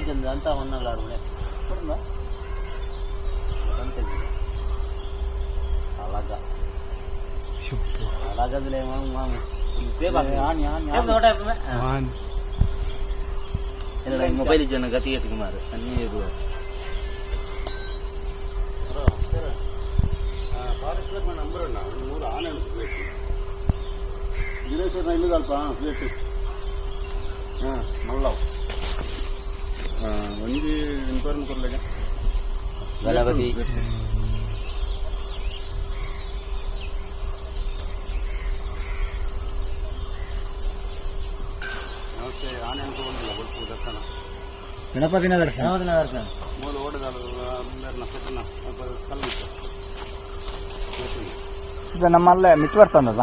ಜಂದ ಅಂತ ಹೊನ್ನಲ್ಲಾರು alaga alaga dile mam beba an ela mobile jana gati eti kumar anni iru forest la number unna 3 ಆನೆ ಬೇಕು ದಿನೇಶ್ವರ ಇಲ್ಲದಲ್ಪ ಬೇಕು ಮಲ್ಲವ್ ಒಂದಿ inform ಕೊಡ್ಲಾಗ Ganapati ಆನೆ ಅನ್ಕೊಂಡಿಲ್ಲ ಗೊತ್ತು ದರ್ಶನ ಗಣಪತಿನ ದರ್ಶನ ಮೂಲ ಓಡದಾಳು ನಕ್ಷತ್ರನ ಕಲ್ಲು ಇದು ನಮ್ಮಲ್ಲೇ ಮಿಟ್ ಬರ್ತಂದಲ್ಲ